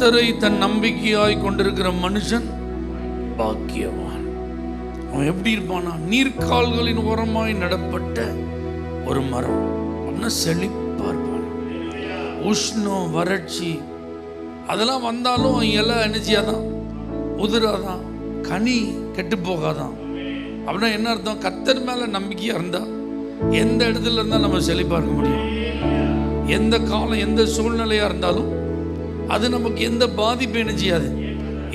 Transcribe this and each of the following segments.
கர்த்தரை தன் நம்பிக்கையாய் கொண்டிருக்கிற மனுஷன் பாக்கியவான். அவன் எப்படி இருப்பானா, நீர்க்கால்களின் ஓரமாய் நடப்பட்ட ஒரு மரம், செழிப்பா இருப்பான். உஷ்ணம், வறட்சி அதெல்லாம் வந்தாலும் இலை எனர்ஜியாதான், உதிராதான், கனி கெட்டு போகாதான். அப்படின்னா என்ன அர்த்தம்? கர்த்தர் மேல நம்பிக்கையா இருந்தா எந்த இடத்துல இருந்தால் நம்ம செழிப்பா இருக்க முடியும். எந்த காலம், எந்த சூழ்நிலையா இருந்தாலும் அது நமக்கு எந்த பாதிப்பு எனர்ஜியாது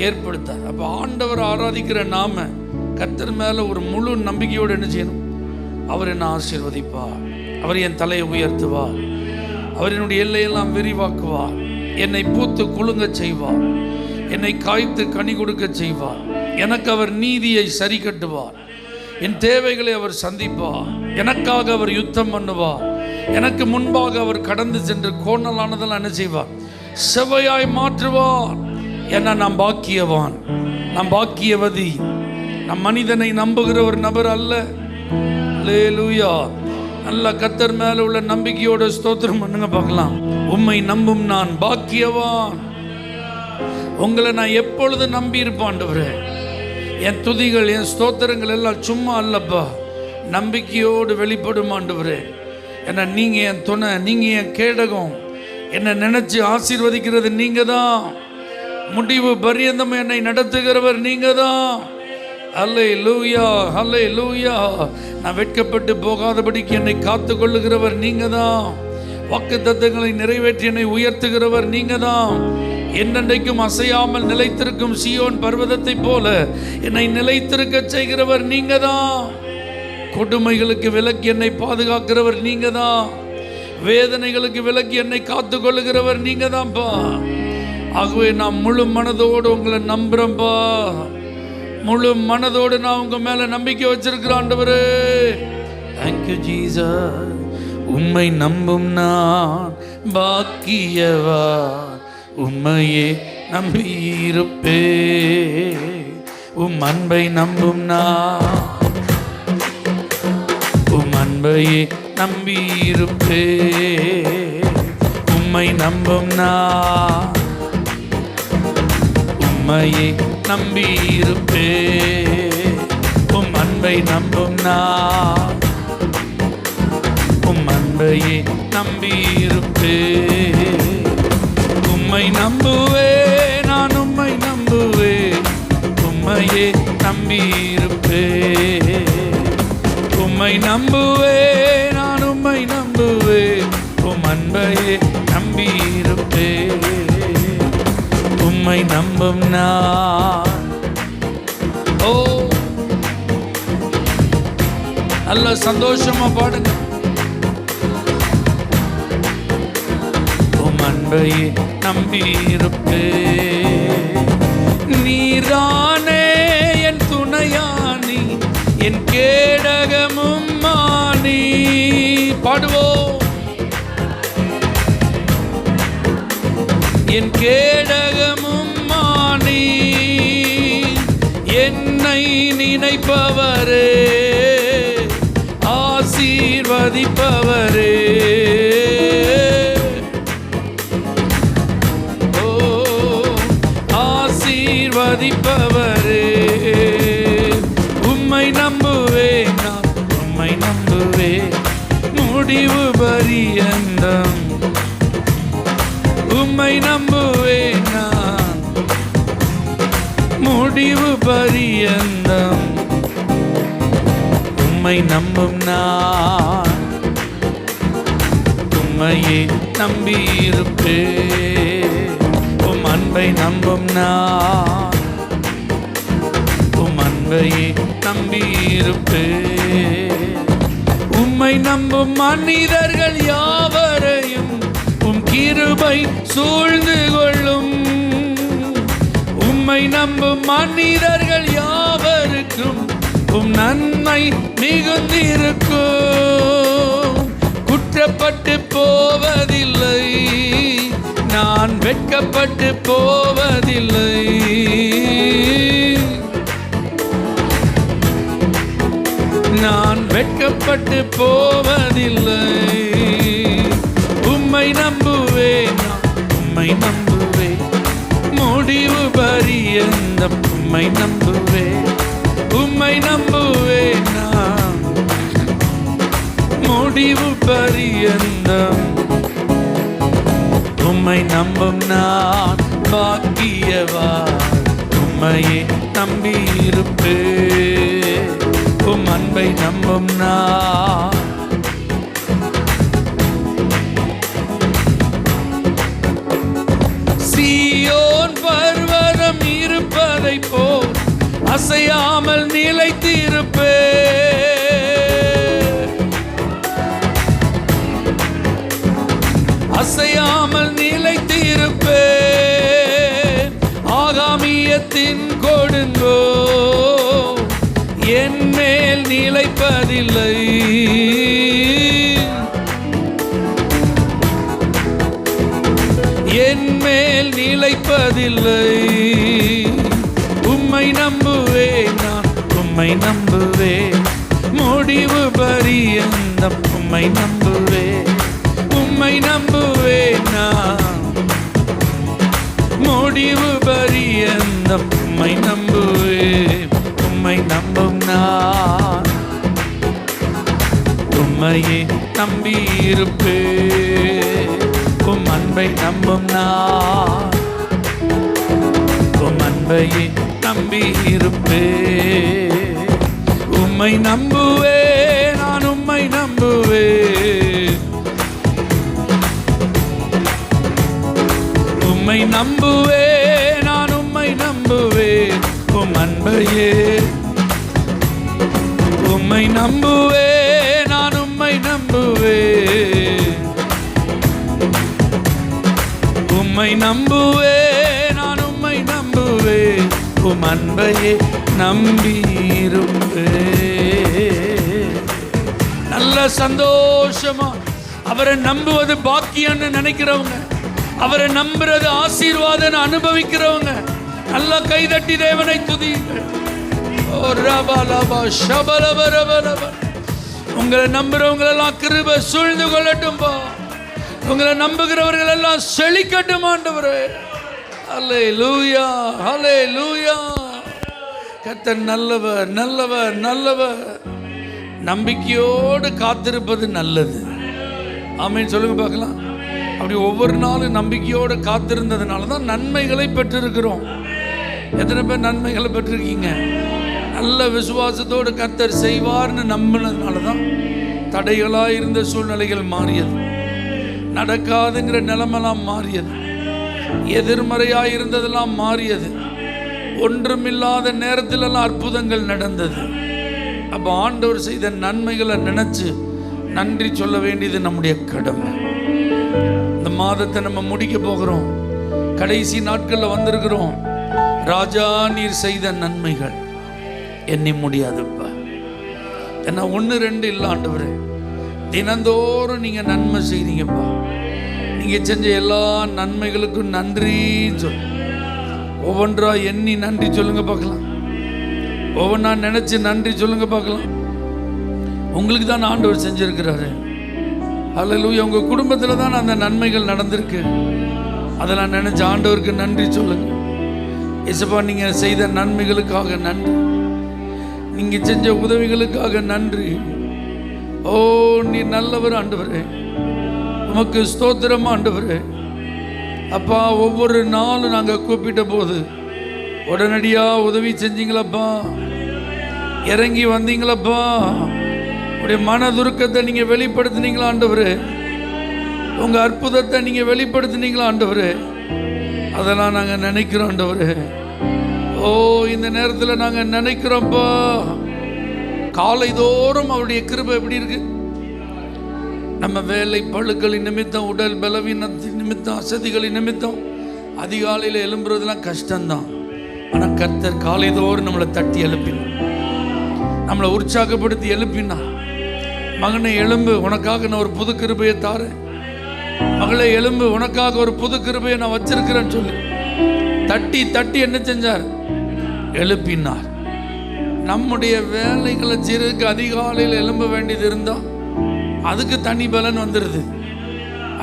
ஏற்படுத்தாது. அப்போ ஆண்டவர் ஆராதிக்கிற நாம கர்த்தர் மேல ஒரு முழு நம்பிக்கையோடு என்ன செய்யணும்? அவர் என்ன ஆசீர்வதிப்பார், அவர் என் தலையை உயர்த்துவார், அவர் என்னுடைய எல்லையெல்லாம் விரிவாக்குவார், என்னை பூத்து குலுங்க செய்வார், என்னை காய்த்து கனி கொடுக்க செய்வார், எனக்கு அவர் நீதியை சரி கட்டுவார், என் தேவைகளை அவர் சந்திப்பார், எனக்காக அவர் யுத்தம் பண்ணுவார், எனக்கு முன்பாக அவர் கடந்து சென்று கோணலானதெல்லாம் என்ன செய்வார்? செவ்வையாய் மாற்றுவார். ஏன்னா நான் பாக்கியவான், நான் பாக்கியவதி. நம் மனிதனை நம்புகிற ஒரு நபர் அல்ல. அல்லேலூயா. நல்ல கர்த்தர் மேல உள்ள நம்பிக்கையோட ஸ்தோத்திரம் பண்ணுங்க பார்க்கலாம். உம்மை நம்பும் நான் பாக்கியவான். உங்களை நான் எப்பொழுது நம்பி இருப்பேன் ஆண்டவரே. என் துதிகள், என் ஸ்தோத்திரங்கள் எல்லாம் சும்மா அல்லப்பா, நம்பிக்கையோடு வெளிப்படும் ஆண்டவரே. ஏன்னா நீங்க என் துணை, நீங்க என் கேடகம். என்னை நினைச்சு ஆசீர்வதிக்கிறது நீங்க தான். முடிவு பரியந்தம் என்னை நடத்துகிறவர் நீங்க தான். அல்லேலூயா, அல்லேலூயா. நான் வெட்கப்பட்டு போகாதபடிக்கு என்னை காத்து கொள்ளுகிறவர் நீங்க தான். வாக்குத்தத்தங்களை நிறைவேற்றி என்னை உயர்த்துகிறவர் நீங்க தான். என்னென்றைக்கும் அசையாமல் நிலைத்திருக்கும் சீயோன் பர்வதத்தை போல என்னை நிலைத்திருக்க செய்கிறவர் நீங்க தான். கொடுமைகளுக்கு விலக்கி என்னை பாதுகாக்கிறவர் நீங்க தான். வேதனைகளுக்கு விலக்கி என்னை காத்து கொள்ளுகிறவர் நீங்க தான்ப்பா. ஆகவே நான் முழு மனதோடு உங்களை நம்புறேன்ப்பா. முழு மனதோடு நான் உங்க மேல நம்பிக்கை வச்சிருக்கிறேன் ஆண்டவரே. Thank you Jesus. உம்மை நம்பும் நான் பாக்கியவா, உம்மையே நம்பியிருப்பே. உம் அன்பை நம்பும் நான், உம் அன்பையே நம்பியிருப்பே. உம்மை நம்பும் நான், உம்மையே நம்பியிருப்பே. உம் அன்பை நம்பும் நான், உம் அன்பையே நம்பியிருப்பே. உம்மை நம்புவே நான், உம்மை நம்புவே, உம்மையே நம்பியிருப்பே. உம்மை நம்புவே நான், உம்மை நம்புவே, உம் அன்பையே நம்பியிருப்பே. உம்மை நம்பும் நான். ஓ, நல்ல சந்தோஷமா பாடுங்க. உம் அன்பையே நம்பியிருப்பே. நீரானே என் துணையானி, என் கேடகமும் மானி. பாடுவோம். என் கேடகமும் மானி, என்னை நினைப்பவரே, ஆசீர்வதிப்பவரே. ஓ, ஆசீர்வதிப்பவரே. உம்மை நம்புவே நான், உம்மை நம்புவே, முடிவு பரியந்தம். உம்மை நம்புவே நான், முடிவு பரியந்தம். உம்மை நம்பும் நான், உம்மையே நம்பியிருப்பே. உம் அன்பை நம்பும் நான், உம் அன்பையே நம்பியிருப்பே. உம்மை நம்பும் மனிதர்கள் யாவரையும் உம் கிருபை சூழ்ந்து கொள்ளும். உம்மை நம்பும் மனிதர்கள் யாவருக்கும் உம் நன்மை மிகுந்திருக்கும். குற்றப்பட்டு போவதில்லை, நான் வெட்கப்பட்டு போவதில்லை. நான் வெட்கப்பட்டு போவதில்லை. உம்மை நம்புவே நான், உம்மை நம்புவே, முடிவு பரியந்தம் உம்மை நம்புவேன், உம்மை நம்புவேன் நான். முடிவு பரியந்தம் உம்மை நம்பும் நான் பாக்கியவான். உம்மையே நம்பியிருப்பேன், உம் அன்பை நம்பும் நான். சீயோன் பர்வதம் இருப்பதை போல் அசையாமல் நிலைத்திருப்பேன். அசையாமல் நிலைத்திருப்பேன். ஆகாமியத்தின் கொடுங்கோ என் மேல் நிலைப்பதில்லை. என் மேல் நிலைப்பதில்லை. உம்மை நம்புவேன் நான், உம்மை நம்புவேன். முடிவு பரியந்தம் உம்மை நம்புவேன், உம்மை நம்புவேன் நான். முடிவு பரியந்தம் உம்மை நம்புவேன், உம்மை நம்பும் நான். உம்மையே நம்பியிருப்பேன், உம் அன்பை நம்பும் நான். உம் அன்பையே நம்பியிருப்பேன். உம்மை நம்புவேன் நான், உம்மை நம்புவேன். உம்மை நம்புவேன் நான், உம்மை நம்புவேன். உம் அன்பையே. உம்மை நம்புவேன் நான், உம்மை நம்புவேன். உம்மை நம்புவேன் நான், உம்மை நம்புவேன். உம் அன்பையே நம்பியிருப்பேன். நல்ல சந்தோஷமா அவரை நம்புவது பாக்கியம்னு நினைக்கிறவங்க, அவரை நம்புறது ஆசீர்வாதம் அனுபவிக்கிறவங்க நல்லா கைதட்டி தேவனை துதியுங்கள். உங்களை நம்புறவங்களெல்லாம் கிருபை சூழ்ந்து கொள்ளட்டும்பா. உங்களை நம்புகிறவர்கள் எல்லாம் செழிக்கட்டும் ஆண்டவரே. அல்லேலூயா, அல்லேலூயா. கர்த்தர் நல்லவர், நல்லவர், நல்லவர். நம்பிக்கையோடு காத்திருப்பது நல்லது. ஆமென் சொல்லுங்க பார்க்கலாம். அப்படி ஒவ்வொரு நாளும் நம்பிக்கையோடு காத்திருந்ததுனால தான் நன்மைகளை பெற்றிருக்கிறோம். எத்தனை பேர் நன்மைகளை பெற்றிருக்கீங்க? நல்ல விசுவாசத்தோடு கர்த்தர் செய்வார்னு நம்பினதுனால தான் தடைகளாக இருந்த சூழ்நிலைகள் மாறியது, நடக்காதுங்கிற நிலைமெல்லாம் மாறியது, எதிர்மறையாக இருந்ததெல்லாம் மாறியது, ஒன்றுமில்லாத நேரத்திலெல்லாம் அற்புதங்கள் நடந்தது. அப்போ ஆண்டவர் செய்த நன்மைகளை நினைச்சு நன்றி சொல்ல வேண்டியது நம்முடைய கடமை. இந்த மாதத்தை நம்ம முடிக்க போகிறோம், கடைசி நாட்களில் வந்திருக்கிறோம். ராஜா நீர் செய்த நன்மைகள் எண்ணி முடியாதுப்பா. ஏன்னா 1 2 இல்லை ஆண்டவரே, தினந்தோறும் நீங்கள் நன்மை செய்றீங்கப்பா. நீங்கள் செஞ்ச எல்லா நன்மைகளுக்கும் நன்றி சொல். ஒவ்வொன்றா எண்ணி நன்றி சொல்லுங்க பார்க்கலாம். ஒவ்வொன்றா நினைச்சு நன்றி சொல்லுங்க பார்க்கலாம். உங்களுக்கு தான் ஆண்டவர் செஞ்சிருக்கிறாரு. அல்லேலூயா. உங்கள் குடும்பத்தில் தான் அந்த நன்மைகள் நடந்திருக்கு. அதெல்லாம் நினைச்சு ஆண்டவருக்கு நன்றி சொல்லுங்க. இயேசுப்பா, நீங்கள் செய்த நன்மைகளுக்காக நன்றி, நீங்கள் செஞ்ச உதவிகளுக்காக நன்றி. ஓ நீ நல்லவர் ஆண்டவரே, உமக்கு ஸ்தோத்திரம் ஆண்டவரே. அப்பா, ஒவ்வொரு நாளும் நாங்கள் கூப்பிட்ட போது உடனடியாக உதவி செஞ்சீங்களப்பா, இறங்கி வந்தீங்களப்பா. உடைய மனதுருக்கத்தை நீங்கள் வெளிப்படுத்தினீங்களா ஆண்டவரே, உங்கள் அற்புதத்தை நீங்கள் வெளிப்படுத்தினீங்களா ஆண்டவரே. அதெல்லாம் நாங்கள் நினைக்கிறோம் ஆண்டவரே. ஓ இந்த நேரத்தில் நாங்கள் நினைக்கிறோம்ப்பா, காலைதோறும் அவருடைய கிருபை எப்படி இருக்கு. நம்ம வேலை பழுக்களின் நிமித்தம், உடல் பலவீனத்தின் நிமித்தம், அசதிகளின் நிமித்தம் அதிகாலையில் எழும்புறதுலாம் கஷ்டம்தான். ஆனால் கர்த்தர் காலைதோறும் நம்மளை தட்டி எழுப்பினார், நம்மளை உற்சாகப்படுத்தி எழுப்பினார். மகனை எழும்பு, உனக்காக நான் ஒரு புது கிருபையை தாரேன். மகளே எழும்பு, உனக்காக ஒரு புது கிருபையை நான் வச்சிருக்கிறேன்னு சொல்லி தட்டி தட்டி என்ன செஞ்சார்? எழுப்பினார். நம்முடைய வேலைகளை செய்யறதுக்கு அதிகாலையில் எழும்ப வேண்டியது இருந்தால் அதுக்கு தனி பலன் வந்துடுது,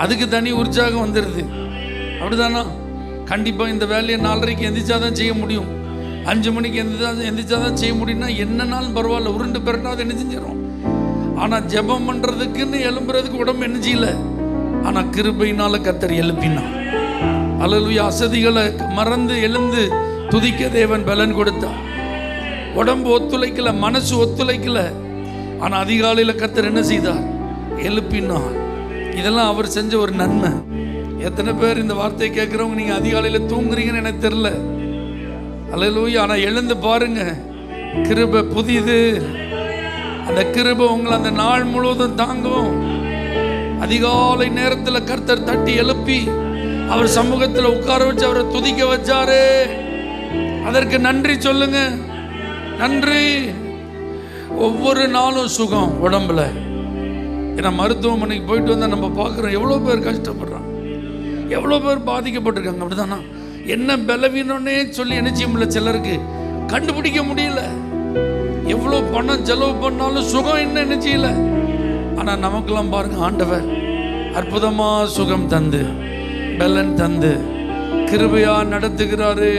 அதுக்கு தனி உற்சாகம் வந்துடுது. அப்படிதானா? கண்டிப்பாக இந்த வேலையை 4:30க்கு எந்திரிச்சாதான் செய்ய முடியும், 5 மணிக்கு எந்திரிச்சாதான் செய்ய முடியும்னா என்னன்னாலும் பரவாயில்ல, உருண்டு பிறண்டாவது என்ன செஞ்சிடும். ஆனால் ஜெபம் பண்ணுறதுக்குன்னு எழும்புறதுக்கு உடம்பு என்ன செய்யல. ஆனால் கிருபையினால கர்த்தர் எழுப்பினான். அல்லேலூயா. அசதிகளை மறந்து எழுந்து துதிக்க தேவன் பலன் கொடுத்தார். உடம்பு ஒத்துழைக்கல, மனசு ஒத்துழைக்கல, ஆனால் அதிகாலையில் கர்த்தர் என்ன செய்தார்? எழுப்பினார். இதெல்லாம் அவர் செஞ்ச ஒரு நன்மை. எத்தனை பேர் இந்த வார்த்தையை கேட்குறவங்க நீங்கள் அதிகாலையில் தூங்குறீங்கன்னு எனக்கு தெரியல. அல்லேலூயா. ஆனால் எழுந்து பாருங்க, கிருபை புதிது. அந்த கிருபை உங்களை அந்த நாள் முழுவதும் தாங்கும். அதிகாலை நேரத்தில் கர்த்தர் தட்டி எழுப்பி அவர் சமூகத்தில் உட்கார வச்சு அவரை துதிக்க வச்சாரு. அதற்கு நன்றி சொல்லுங்க, நன்றி. ஒவ்வொரு நாளும் சுகம் உடம்புல. ஏன்னா மருத்துவமனைக்கு போயிட்டு வந்தால் நம்ம பார்க்குறோம் எவ்வளோ பேர் கஷ்டப்படுறாங்க, எவ்வளோ பேர் பாதிக்கப்பட்டிருக்காங்க. அப்படிதானா? என்ன பலவீனம்னே சொல்லி என்ன செய்ய முடியல, சிலருக்கு கண்டுபிடிக்க முடியல. எவ்வளோ பணம் செலவு பண்ணாலும் சுகம் என்ன செய்யல. ஆனால் நமக்கெல்லாம் பாருங்க, ஆண்டவர் அற்புதமாக சுகம் தந்து பலன் தந்து கிருபையா நடத்துகிறாரு.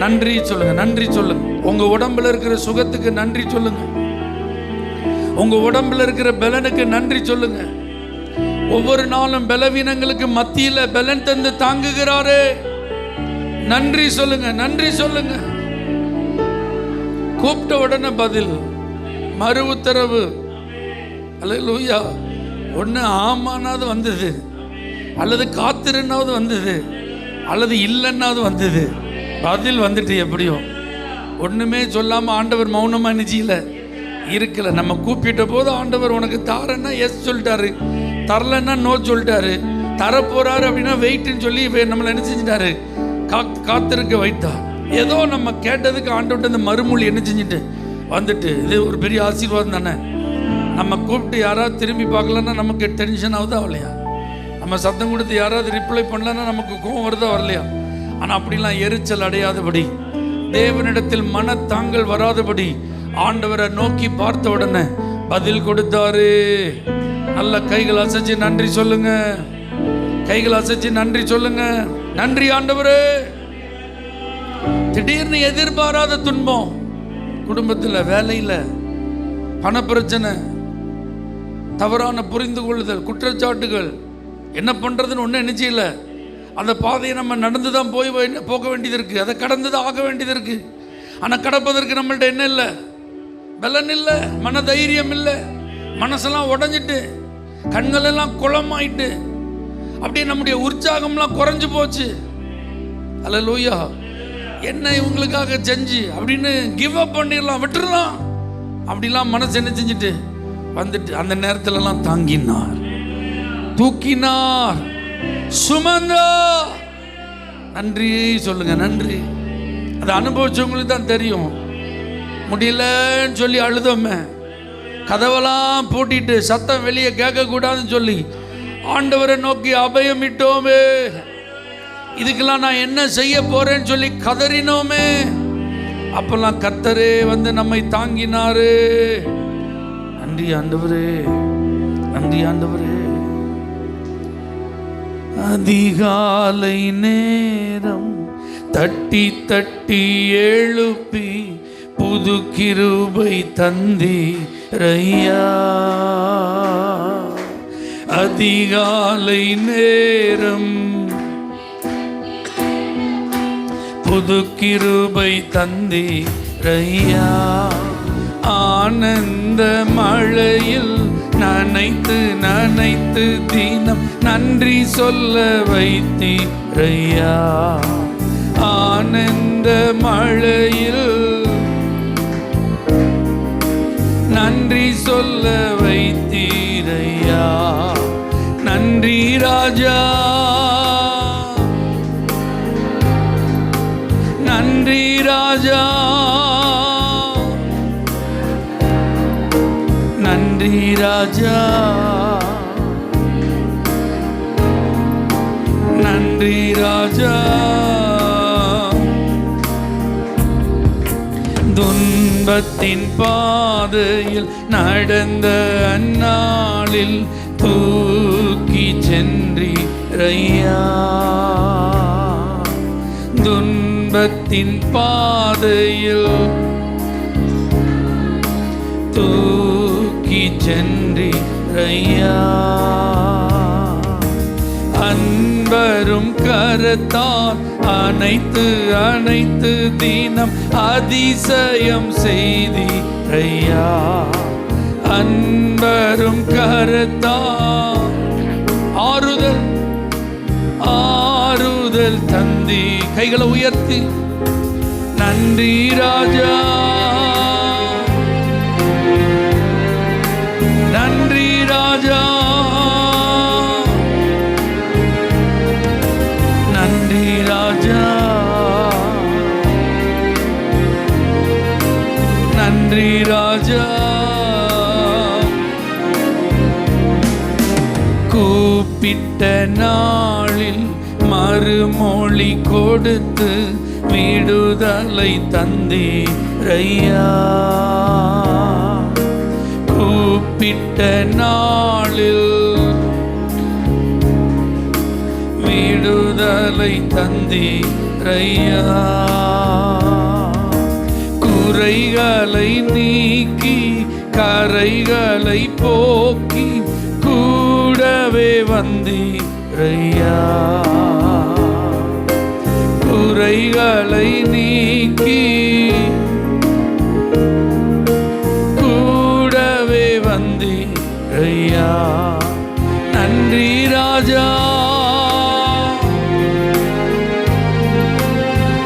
நன்றி சொல்லுங்க, நன்றி சொல்லுங்க. உங்க உடம்புல இருக்கிற சுகத்துக்கு நன்றி சொல்லுங்க, உங்க உடம்புல இருக்கிற பலனுக்கு நன்றி சொல்லுங்க. ஒவ்வொரு நாளும் பலவீனங்களுக்கு மத்தியில பலன் தந்து தாங்குகிறாரு. நன்றி சொல்லுங்க, நன்றி சொல்லுங்க. கூப்பிட்ட உடனே பதில், மறு உத்தரவு. அல்லேலூயா. ஒன்று ஆமானாவது வந்தது, அல்லது காத்திருன்னாவது வந்தது, அல்லது இல்லைன்னாவது வந்தது. பதில் வந்துட்டு எப்படியோ. ஒன்றுமே சொல்லாமல் ஆண்டவர் மௌனமாக நிச்சயில இருக்கல. நம்ம கூப்பிட்ட போது ஆண்டவர் உனக்கு தாரன்னா எஸ் சொல்லிட்டாரு, தரலன்னா நோ சொல்லிட்டாரு. தரப்போறாரு அப்படின்னா வெயிட்னு சொல்லி நம்மளை என்ன செஞ்சிட்டாரு? காத்திருக்க வைத்தார். ஏதோ நம்ம கேட்டதுக்கு ஆண்டவர்கிட்ட இந்த மறுமொழி என்ன செஞ்சுட்டு வந்துட்டு, இது ஒரு பெரிய ஆசீர்வாதம் தானே. நம்ம கூப்பிட்டு யாராவது திரும்பி பார்க்கலன்னா நமக்கு டென்ஷன் ஆகுதா வரலையா? நம்ம சத்தம் கொடுத்து யாராவது ரிப்ளை பண்ணலன்னா நமக்கு கோவம் வருதா வரலையா? ஆனால் அப்படிலாம் எரிச்சல் அடையாதபடி, தேவனிடத்தில் மனத்தாங்கல் வராதபடி ஆண்டவரை நோக்கி பார்த்த உடனே பதில் கொடுத்தாரு. நல்ல கைகள் அசைச்சு நன்றி சொல்லுங்க, கைகள் அசைச்சு நன்றி சொல்லுங்க. நன்றி ஆண்டவரே. திடீர்னு எதிர்பாராத துன்பம், குடும்பத்தில், வேலையில் பணப்பிரச்சனை, தவறான புரிந்து கொள்ளுதல், குற்றச்சாட்டுகள், என்ன பண்ணுறதுன்னு ஒன்றும் நிச்சயில்லை. அந்த பாதையை நம்ம நடந்து தான் போக வேண்டியது இருக்குது, அதை கடந்து தான் ஆக வேண்டியது இருக்குது. ஆனால் கடப்பதற்கு நம்மள்ட்ட என்ன இல்லை? பலன் இல்லை, மன தைரியம் இல்லை, மனசெல்லாம் உடஞ்சிட்டு, கண்களெல்லாம் குளமாயிட்டு, அப்படியே நம்முடைய உற்சாகம்லாம் குறைஞ்சு போச்சு. அல்லேலூயா. என்ன இவங்களுக்காக செஞ்சு அப்படின்னு கிவ் அப் பண்ணிடலாம், விட்டுடலாம் அப்படிலாம் மனசு என்ன செஞ்சுட்டு வந்துட்டு, அந்த நேரத்திலலாம் தாங்கினார், தூக்கினார், சுமந்தார். நன்றி சொல்லுங்க, நன்றி. அதை அனுபவிச்சவங்களுக்கு தான் தெரியும். முடியலன்னு சொல்லி அழுதோமே, கதவெல்லாம் பூட்டிட்டு சத்தம் வெளியே கேட்கக்கூடாதுன்னு சொல்லி ஆண்டவரை நோக்கி அபயமிட்டோமே, இதுக்கெல்லாம் நான் என்ன செய்ய போறேன்னு சொல்லி கதறினோமே, அப்பெல்லாம் கர்த்தரே வந்து நம்மை தாங்கினாரு. நன்றி ஆண்டவரே, நன்றி ஆண்டவரே. அதிகாலை நேரம் தட்டி தட்டி எழுப்பி புது கிருபை தந்தீரையா. அதிகாலை நேரம் புது கிருபை தந்தீரையா. ஆனந்த மழையில் நனைத்து நனைத்து தினம் நன்றி சொல்ல வைத்தீரையா. ஆனந்த மழையில் நன்றி சொல்ல வைத்தீரையா. நன்றி ராஜா, நன்றி ராஜா, நன்றி ராஜா, நன்றி ராஜா. துன்பத்தின் பாதையில் நடந்த அந்நாளில் தூக்கி சென்றீரையா. துன்பத்தின் பாதையில் தூக்கி சென்றீரையா. அன்பரும் கரத்தால் அனைத்து அனைத்து தினம் அதிசயம் செய்தீரையா. அன்பரும் கரத்தால் ஆறுதல் ஆறுதல் தந்தி. கைகளை உயர்த்தி நன்றி ராஜா, நன்றி ராஜா, நன்றி ராஜா, நன்றி ராஜா. கூப்பிட்ட நாளில் மறுமொழி கொடுத்து விடுதலை தந்தீரையா. கூப்பிட்ட நாளில் விடுதலை தந்தீரையா. குறைகளை நீக்கி கரைகளை போக்கி கூடவே வந்தீரையா. குறைகளை நீக்கி கூடவே வந்தீரையா. நன்றி ராஜா,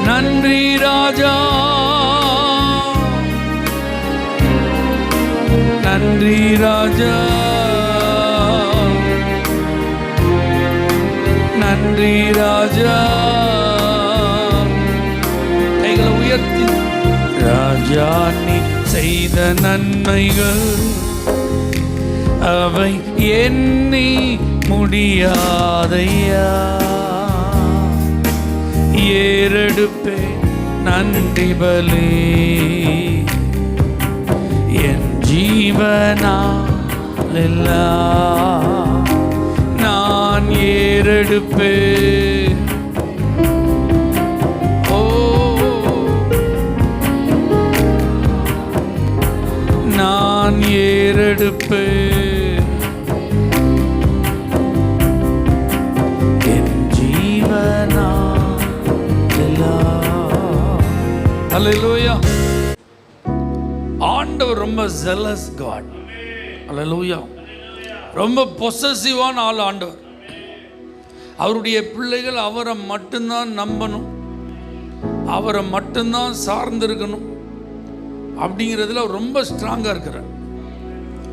நன்றி ராஜா, நன்றி ராஜா, நன்றி ராஜா. கைகளை உயர்த்தி ராஜா, நீ செய்த நன்மைகள் அவை எண்ணி முடியாதையா. ஏறெடுப்பே நன்றி பலி என் ஜீவனாலெல்லாம் நான் ஏறெடுப்பே. ஓ நான் ஏறெடுப்பே என் ஜீவனாலெல்லாம். அல்லேலூயா. ஆண்டவர் ரொம்ப ஜெலஸ் காட். அல்லேலூயா. ரொம்ப பொசசிவான ஆள் ஆண்டவர். அவருடைய பிள்ளைகள் அவரை மட்டும்தான் நம்பணும், அவரை மட்டும்தான் சார்ந்திருக்கணும் அப்படிங்கிறதுல அவர் ரொம்ப ஸ்ட்ராங்காக இருக்கிறார்.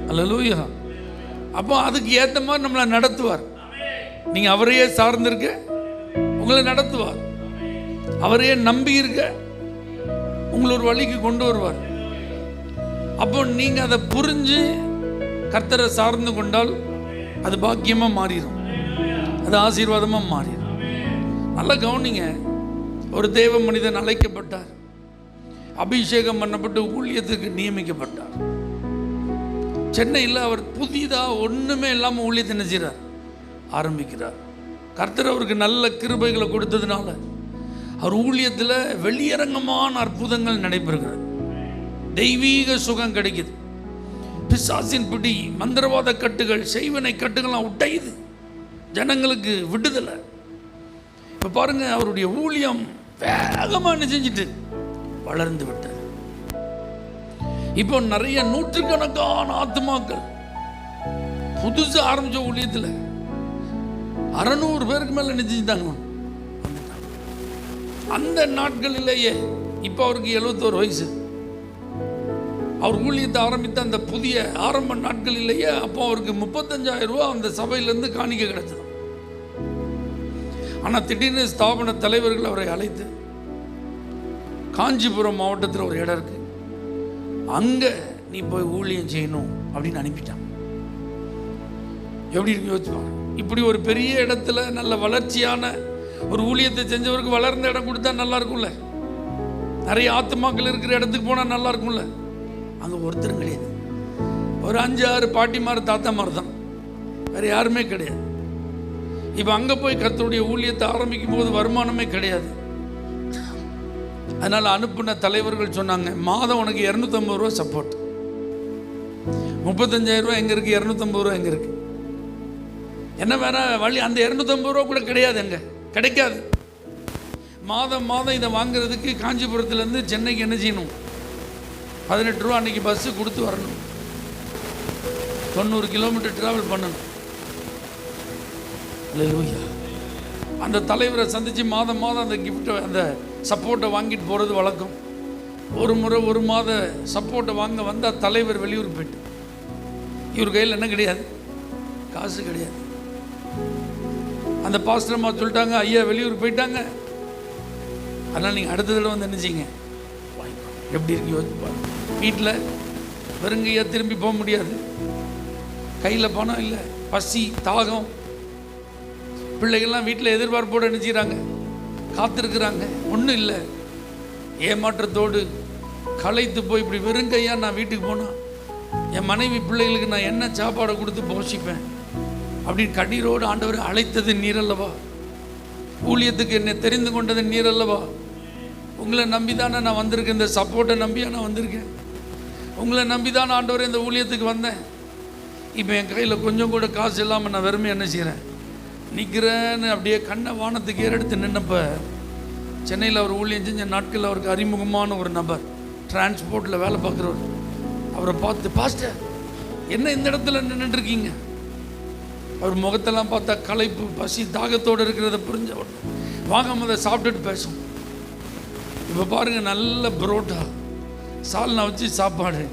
அல்லேலூயா. அப்போ அதுக்கு ஏற்ற மாதிரி நம்மளை நடத்துவார். நீங்கள் அவரையே சார்ந்திருக்க உங்களை நடத்துவார். அவரையே நம்பி இருக்க உங்களை ஒரு வழிக்கு கொண்டு வருவார். அப்போ நீங்கள் அதை புரிஞ்சு கர்த்தரை சார்ந்து கொண்டால் அது பாக்கியமாக மாறிடும், அது ஆசீர்வாதமாக மாறிடும். நல்லா கவனிங்க. ஒரு தேவ மனிதன் அழைக்கப்பட்டார், அபிஷேகம் பண்ணப்பட்டு ஊழியத்துக்கு நியமிக்கப்பட்டார். சென்னையில் அவர் புதிதாக ஒன்றுமே இல்லாமல் ஊழியத்தை நினைச்சார் ஆரம்பிக்கிறார். கர்த்தர் அவருக்கு நல்ல கிருபைகளை கொடுத்ததுனால அவர் ஊழியத்தில் வெளியரங்கமான அற்புதங்கள் நடைபெறுகிறது. தெய்வீக சுகம் கிடைக்குது. பிசாசின் பிடி, மந்திரவாத கட்டுகள், செய்வனை கட்டுகள்லாம் உடையுது. ஜனங்களுக்கு விடுதலை. இப்போ பாருங்க, அவருடைய ஊழியம் வேகமாக செஞ்சுட்டு வளர்ந்து விட்டது. இப்போ நிறைய நூற்றுக்கணக்கான ஆத்துமாக்கள் புதுசு ஆரம்பிச்ச ஊழியத்தில் 600 பேருக்கு மேல நினைச்சுட்டாங்க. அந்த நாட்களிலேயே இப்போ அவருக்கு 71 வயசு. அவர் ஊழியத்தை ஆரம்பித்த அந்த புதிய ஆரம்ப நாட்களிலேயே அப்போ அவருக்கு 35,000 ரூபா அந்த சபையிலேருந்து காணிக்க கிடைச்சது. ஆனால் திடீர்னு ஸ்தாபன தலைவர்கள் அவரை அழைத்து காஞ்சிபுரம் மாவட்டத்தில் ஒரு இடம் இருக்கு, அங்கே நீ போய் ஊழியம் செய்யணும் அப்படின்னு அனுப்பிட்டான். எப்படி இருக்கு யோசிப்பாங்க. இப்படி ஒரு பெரிய இடத்துல நல்ல வளர்ச்சியான ஒரு ஊழியத்தை செஞ்சவருக்கு வளர்ந்த இடம் கொடுத்தா நல்லா இருக்கும்ல. நிறைய ஆத்துமாக்கள் இருக்கிற இடத்துக்கு போனால் நல்லா இருக்கும்ல. அங்கே ஒருத்தரும் கிடையாது. ஒரு 5-6 பாட்டிமார் தாத்தாமார் தான், வேறு யாருமே கிடையாது. இப்போ அங்கே போய் கர்த்தருடைய ஊழியத்தை ஆரம்பிக்கும் போது வருமானமே கிடையாது. அதனால் அனுப்பின தலைவர்கள் சொன்னாங்க, மாதம் உனக்கு 250 ரூபா சப்போர்ட். 35,000 ரூபா எங்கே இருக்குது, 250 ரூபா எங்கே இருக்குது? என்ன வேற வழி? அந்த 250 ரூபா கூட கிடையாது, எங்கே கிடைக்காது. மாதம் மாதம் இதை வாங்குறதுக்கு காஞ்சிபுரத்துலேருந்து சென்னைக்கு என்ன செய்யணும்? 18 ரூபா அன்றைக்கி பஸ்ஸு கொடுத்து வரணும். 90 கிலோமீட்டர் ட்ராவல் பண்ணணும். அல்லேலூயா. அந்த தலைவரை சந்தித்து மாதம் மாதம் அந்த கிஃப்ட்டை, அந்த சப்போர்ட்டை வாங்கிட்டு போகிறது வழக்கம். ஒரு முறை 1 மாத சப்போர்ட்டை வாங்க வந்தால் தலைவர் வெளியூர் போயிட்டு, இவர் கையில் என்ன கிடையாது, காசு கிடையாது. அந்த பாஸ்டர்மா சொல்லிட்டாங்க, ஐயா வெளியூர் போயிட்டாங்க, அதனால் நீங்கள் அடுத்த தடவை வந்து என்ன செய்யுங்க, எப்படி இருக்கு யோசிப்பாங்க. வீட்டில் வெறுங்கையா திரும்பி போக முடியாது, கையில் பணம் இல்லை, பசி தாகம், பிள்ளைகள்லாம் வீட்டில் எதிர்பார்ப்போடு என்ன செய்கிறாங்க, காத்திருக்கிறாங்க, ஒன்றும் இல்லை. ஏமாற்றத்தோடு களைத்து போய் இப்படி வெறுங்கையா நான் வீட்டுக்கு போனால் என் மனைவி பிள்ளைகளுக்கு நான் என்ன சாப்பாடை கொடுத்து போஷிப்பேன் அப்படின்னு கண்ணீரோடு ஆண்டவர் அழைத்தது நீரல்லவா? ஊழியத்துக்கு என்னை தெரிந்து கொண்டது நீரல்லவா? உங்களை நம்பி தானே நான் வந்திருக்கேன், இந்த சப்போர்ட்டை நம்பியா நான் வந்திருக்கேன். உங்களை நம்பி தான் ஆண்டவர் இந்த ஊழியத்துக்கு வந்தேன். இப்போ என் கையில் கொஞ்சம் கூட காசு இல்லாமல் நான் வெறுமை என்ன செய்கிறேன், நிற்கிறேன்னு அப்படியே கண்ணை வானத்துக்கு ஏறெடுத்து நின்னப்ப, சென்னையில் அவர் ஊழியம் செஞ்ச நாட்களில் அவருக்கு அறிமுகமான ஒரு நபர், டிரான்ஸ்போர்ட்டில் வேலை பார்க்குறவர், அவரை பார்த்து, பாஸ்டர் என்ன இந்த இடத்துல நின்றுட்டுருக்கீங்க? அவர் முகத்தெல்லாம் பார்த்தா களைப்பு, பசி, தாகத்தோடு இருக்கிறத புரிஞ்ச உடனே, வாங்க முதல் சாப்பிட்டுட்டு பேசும். இப்போ பாருங்கள், நல்ல புரோட்டா சால்னா வச்சு சாப்பாடு,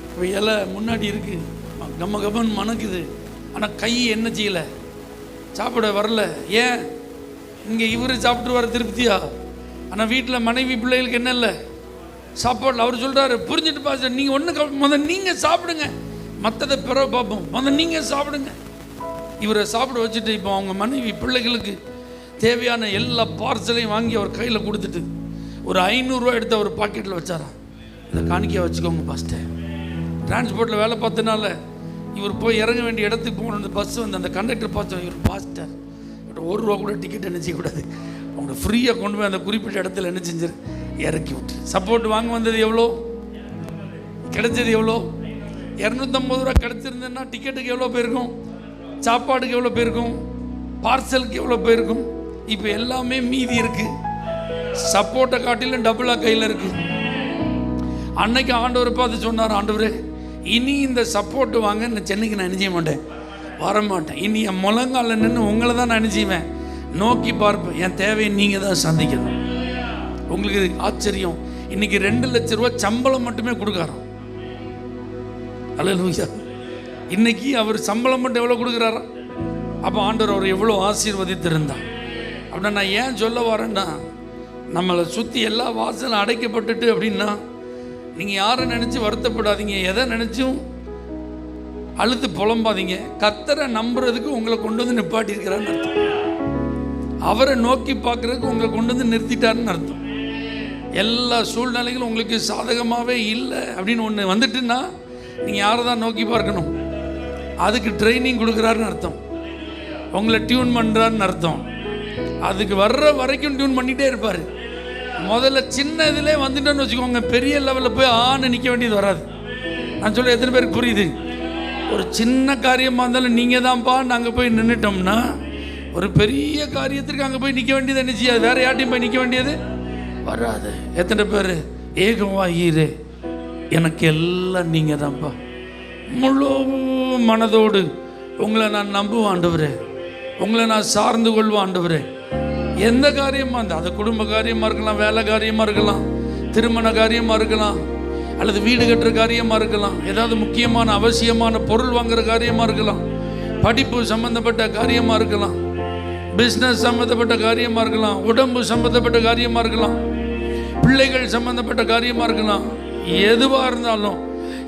இப்போ இலை முன்னாடி இருக்குது, கம்ம கம்மன் மணக்குது, ஆனால் கை என்ன செய்யலை, சாப்பிட வரல. ஏன்? இங்கே இவர் சாப்பிட்டு வர திருப்தியா? ஆனால் வீட்டில் மனைவி பிள்ளைகளுக்கு என்ன இல்லை, சாப்பாடு. அவர் சொல்கிறாரு, புரிஞ்சுட்டு பாஸ்டர், நீங்கள் ஒன்று முதல் நீங்கள் சாப்பிடுங்க, மற்றதை பிறகு பார்ப்போம், முதல் நீங்கள் சாப்பிடுங்க. இவரை சாப்பிட வச்சுட்டு இப்போ அவங்க மனைவி பிள்ளைகளுக்கு தேவையான எல்லா பார்சலையும் வாங்கி அவர் கையில் கொடுத்துட்டு ஒரு 500 ரூபா எடுத்து அவர் பாக்கெட்டில் வச்சாரா, இதை காணிக்கையாக வச்சுக்கோங்க பாஸ்டர். டிரான்ஸ்போர்ட்டில் வேலை பார்த்தனால இவர் போய் இறங்க வேண்டிய இடத்துக்கு போகணும். அந்த பஸ் வந்து அந்த கண்டக்டர் பார்த்தோம், இவர் பாஸ்டர் 1 ரூபா கூட டிக்கெட் என்ன செய்யக்கூடாது, அவங்க ஃப்ரீயாக கொண்டு போய் அந்த குறிப்பிட்ட இடத்துல என்ன செஞ்சிரு, இறக்கி விட்டு. சப்போர்ட் வாங்க வந்தது எவ்வளோ, கிடைச்சது எவ்வளோ? 250 ரூபா கிடைச்சிருந்தேன்னா டிக்கெட்டுக்கு எவ்வளோ போயிருக்கும், சாப்பாடுக்கு எவ்வளோ போயிருக்கும், பார்சலுக்கு எவ்வளோ போயிருக்கும். இப்போ எல்லாமே மீதி இருக்குது, சப்போர்ட்டை காட்டிலும் டபுளாக கையில் இருக்குது. அன்னைக்கு ஆண்டவர் பார்த்து சொன்னார், ஆண்டவரே இனி இந்த சப்போர்ட்டு வாங்க இந்த சென்னைக்கு நான் நினைச்ச மாட்டேன், வரமாட்டேன். இனி என் முழங்கால நின்று உங்களை தான் நான் நினைச்சுவேன், நோக்கி பார்ப்பேன். என் தேவையை நீங்கள் தான் சந்திக்கணும். உங்களுக்கு ஆச்சரியம், இன்னைக்கு 2 லட்சம் ரூபா சம்பளம் மட்டுமே கொடுக்குறாராம். அல்லேலூயா. இன்னைக்கு அவர் சம்பளம் மட்டும் எவ்வளோ கொடுக்குறாரா? அப்போ ஆண்டவர் அவர் எவ்வளோ ஆசீர்வதித்திருந்தார். அப்படின்னா நான் ஏன் சொல்ல வரேன்னா, நம்மளை சுற்றி எல்லா வாசலும் அடைக்கப்பட்டுட்டு அப்படின்னா, நீங்கள் யாரை நினச்சி வருத்தப்படாதீங்க, எதை நினச்சும் அழுத்து புலம்பாதீங்க. கர்த்தரை நம்புறதுக்கு உங்களை கொண்டு வந்து நிப்பாட்டியிருக்கிறான்னு அர்த்தம். அவரை நோக்கி பார்க்குறதுக்கு உங்களை கொண்டு வந்து நிறுத்திட்டாருன்னு அர்த்தம். எல்லா சூழ்நிலைகளும் உங்களுக்கு சாதகமாகவே இல்லை அப்படின்னு ஒன்று வந்துட்டுன்னா நீங்கள் யாரை தான் நோக்கி பார்க்கணும்? அதுக்கு ட்ரைனிங் கொடுக்குறாருன்னு அர்த்தம், உங்களை டியூன் பண்ணுறாருன்னு அர்த்தம். அதுக்கு வர்ற வரைக்கும் டியூன் பண்ணிகிட்டே இருப்பார். முதல்ல சின்ன இதிலே வந்துட்டோன்னு வச்சுக்கோங்க, பெரிய லெவலில் போய் ஆன்னு நிற்க வேண்டியது வராது. நான் சொல்ல எத்தனை பேருக்கு புரியுது? ஒரு சின்ன காரியமாக இருந்தாலும் நீங்கள் தான்ப்பா நாங்கள் போய் நின்றுட்டோம்னா, ஒரு பெரிய காரியத்திற்கு அங்கே போய் நிற்க வேண்டியது என்ன செய்யாது, வேறு யார்ட்டையும் போய் நிற்க வேண்டியது வராது. எத்தனை பேர் ஏகமாயிரு, எனக்கு எல்லாம் நீங்கள் தான்ப்பா, முழு மனதோடு உங்களை நான் நம்புவேன் ஆண்டவரே, உங்களை நான் சார்ந்து கொள்வேன் ஆண்டவரே. எந்த காரியமாக இருந்தால், அது குடும்ப காரியமாக இருக்கலாம், வேலை காரியமாக இருக்கலாம், திருமண காரியமாக இருக்கலாம், அல்லது வீடு கட்டுற காரியமாக இருக்கலாம், ஏதாவது முக்கியமான அவசியமான பொருள் வாங்குகிற காரியமாக இருக்கலாம், படிப்பு சம்மந்தப்பட்ட காரியமாக இருக்கலாம், பிஸ்னஸ் சம்மந்தப்பட்ட காரியமாக இருக்கலாம், உடம்பு சம்மந்தப்பட்ட காரியமாக இருக்கலாம், பிள்ளைகள் சம்மந்தப்பட்ட காரியமாக இருக்கலாம். எதுவாக இருந்தாலும்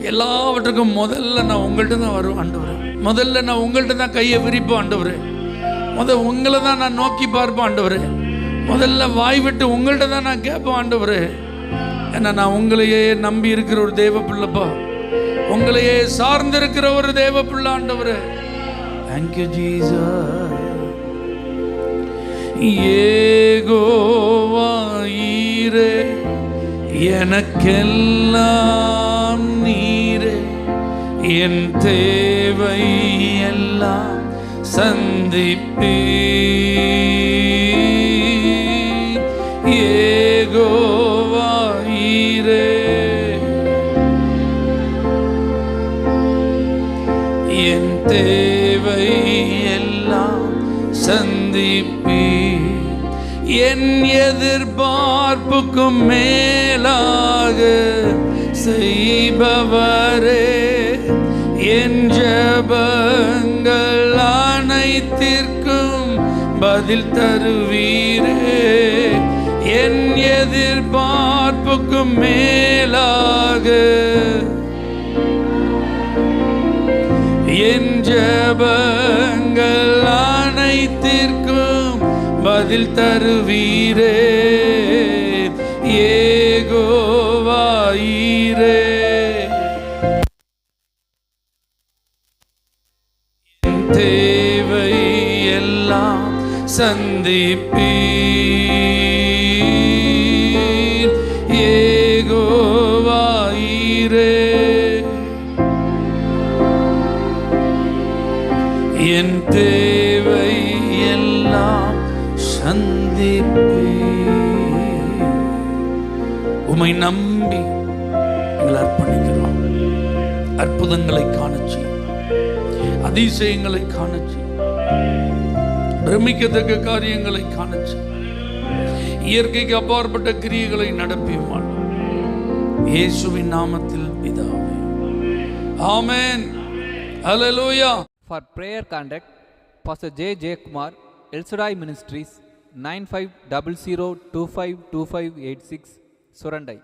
எல்லாவற்றுக்கும் முதல்ல நான் உங்கள்கிட்ட தான் வருவேன் ஆண்டவரே. முதல்ல நான் உங்கள்கிட்ட தான் கையை விரிப்பேன் ஆண்டவரே. உங்களை தான் நான் நோக்கி பார்ப்பேன் ஆண்டவரே. முதல்ல வாய் விட்டு உங்கள்கிட்ட தான் நான் கேட்பேன் ஆண்டவரே. ஏன்னா நான் உங்களையே நம்பி இருக்கிற ஒரு தேவ பிள்ளைப்பா, உங்களையே சார்ந்து இருக்கிற ஒரு தேவ பிள்ளை ஆண்டவரே. Thank you Jesus. யெகோவா எனக்கெல்லாம் நீரே, என் தேவை எல்லாம் சந்திப்பீர். யெகோவா ஈரே, என் தேவை எல்லாம் சந்திப்பீர். என் எதிர்பார்ப்புக்கும் மேலாக செய்பவரே, என் ஜெபங்கள் அனைத்திற்கும் பதில் தருவீரே. என் எதிர்பார்ப்புக்கும் மேலாக என் ஜெபங்கள் அனைத்திற்கும் பதில் தருவீரே. யெகோவா ஈரே, என் தேவை எல்லாம் சந்திப்பீர். யெகோவா ஈரே, என் தேவை எல்லாம் சந்திப்பீர். உம்மை நம்பி எங்களை அர்ப்பணிக்கிறோம். அற்புதங்களை காணச்சி, அதிசயங்களை காணச்சி, பிரமிக்கத்தக்க காரியங்களை காணச்சி, இயற்கைக்கு அப்பாற்பட்ட கிரியைகளை நடப்பியுமாள். இயேசுவின் நாமத்தில் பிதாவே, ஆமென். ஹல்லேலூயா. For prayer contact, Pastor J. J. Kumar, El Shaddai Ministries, 9500252586, Surandai.